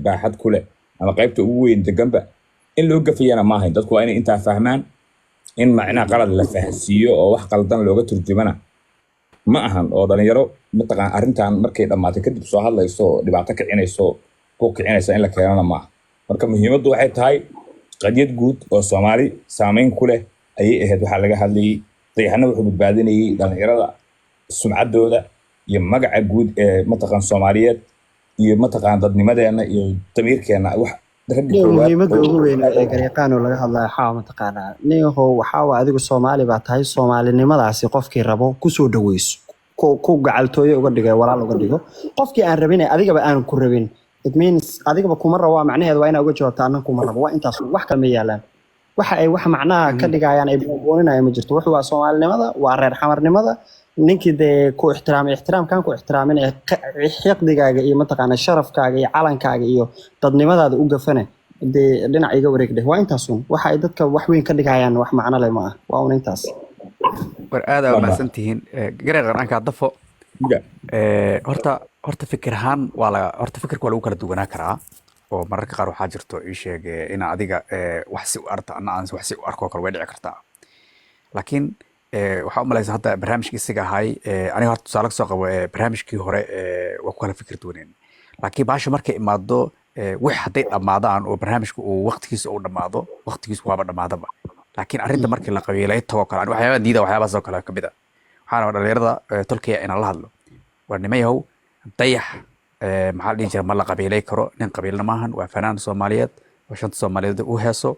baaxad ku leh ama qaybta ugu weyn deganba in loo gafiyana ma ahayn dadku waa inay intaa fahmaan in macnaha qalad la fahansiiyo oo wax qaldan looga turjumana ma ahan oo dhalinyaro mataqaan arrintan markay dhammaatay kadib soo hadlayso oo dhibaato kicinayso ku kicinaysa in la keenana ma aha marka muhiimaddu waxay tahay qadiyad guud oo Soomaali saameyn ku leh ayay ahayd waxa laga hadlayay dayaxna wuxuu badbaadinayay dhalinyarada sumcaddooda iyo magaca guud ee mataqaan Soomaaliyeed iyo mataqaan dadnimadeena iyo damiirkeena wax muhiimadda ugu weyn ee garyaqaan oo laga hadlayo waxaa mataqaanaa ninho waxaa adigu Soomaali baa tahay Soomaalinimadaasi qofkii rabo ku soo dhaweyso ku gacaltooyo uga dhigay walaal uga dhigo qofkii aan rabin adigaba aan ku rabin it means adigaba kuma rabo macnaheedu waa inaad uga jawaabtaa anna kuma rabo waa intaas wax kale ma yaalaan waxa ay wax macnaha ka dhigayaan ay booninaayeen ma jirto wuxuu waa Soomaalinimada waa reer xamarnimada ninkii de ku ixtiraamkan ku ixtiraamin xiqdigaaga iyo mataqaanaa sharafkaaga iyo calankaaga iyo dadnimadaada u gafana de dhinac iga wareegday waa intaas waxa ay dadka wax weyn ka dhigayaan wax macna leh ma ah waa un intaas war aad aad mahadsantihiin gareeqan anka dafo horta fikirhaan horta fikirka waa lagu kala duwanaa karaa oo mararka qaar waxaa jirto ii sheeg in adiga wax si u arta ana aan wax si u arko kale way dhici kartaa laakiin waxaa u malaysaa hadda barnaamijkii isaga ahay aniga horta tusaale kasoo qabo barnaamijkii hore waa ku kala fikir duwaneen laakiin baasha markay imaado wix hadday dhammaadaan oo barnaamijka uu waqtigiisa uu dhammaado waqtigiisa waaba dhammaadaba laakiin arrinta markii la qabiilay tago kale waxyaaba diida waxyaabahaas oo kale kamid ah waxaana dhalinyarada tolkiya inaan la hadlo war nimayahow dayax maxaa la dhihi jira ma la qabiilay karo nin qabiilna maahan waa fanaan Soomaaliyeed oo shanta Soomaaliyeed u heeso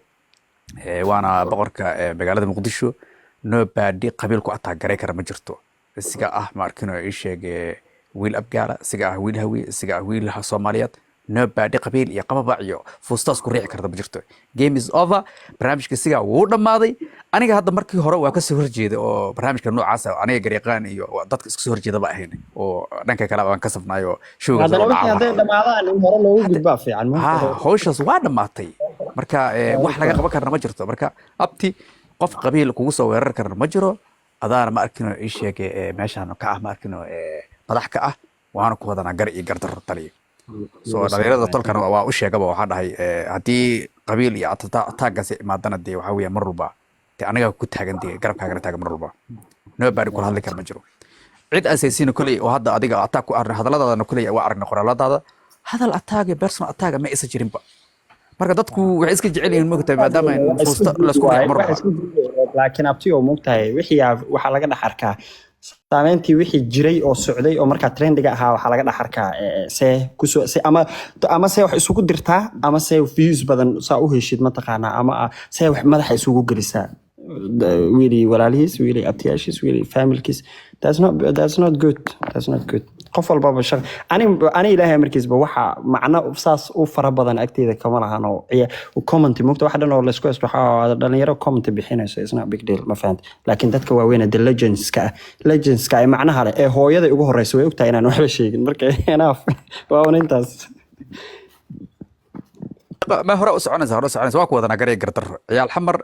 waana boqorka magaalada Muqdisho nobody qabiil ku ataa garay kara ma jirto isiga ah ma arkino ii sheeg wiil abgaala isiga ah wiil hawi isiga ah wiil Soomaaliyeed nobody qabiil iyo qababa iyo fuustaas ku riixi karta ma jirto game is over barnaamijka isiga wuu dhamaaday aniga hadda markii hore waa ka soo horjeeday oo barnaamijka noocaas ah aniga garyaqaan iyo dadka isku soo horjeeda ba ahayn oo dhanka kale aan ka safnaayo showga hadda waxay dhamaadaan in hore loogu gudbaa fiican hawshaas waa dhamaatay marka wax laga qaban karna ma jirto marka abti qof qabiil kugu soo weerar karna ma jiro adaana ma arkino ii sheeg meeshaan ka ah ma arkino madax ka ah waana ku wadana gar iyo gardar taliyo soo dhalinyarada tolkana waa u sheegaba waxaa dhahay haddii qabiil iyo ataagaasi imaadana dee waxaa weeye mar walba dee anaga ku taagan dee garabkaagana taagan mar walba nobody kula hadli kara ma jiro cid asaysiina kuley oo hadda adiga ataag ku arna hadalladaadana kuley waa aragna qoraaladaada hadal ataaga personal ataaga ma isa jirinba marka dadku waxay iska jecel yihiin moogtahay maadaama fuusta la isku raaco mar laakiin abtiyo moogtahay wixii waxa laga dhax arkaa saameyntii wixii jiray oo socday oo marka trendiga ahaa waxa laga dhax arkaa ama se wax isugu dirtaa ama se views badan saa u heshid mataqaanaa ama se wax madaxa isugu gelisaa wiili walaalihiis wiili abtiyaashiis wiili familkiis that's not good qof walbaba shaq ani ilaahay markiisba waxa macna saas u fara badan agteeda kama lahan oo comment mugta wax dhan oo la isku waxa dhalinyaro comment bixinayso isna big deal ma fahant laakiin dadka waaweyn the legends ka ay macnaha leh ee hooyada ugu horeyso way ogtahay inaan waxba sheegin marka enough waa intaas ما هو رأس عنز waa ku wadana garay gardar ciyaal xamar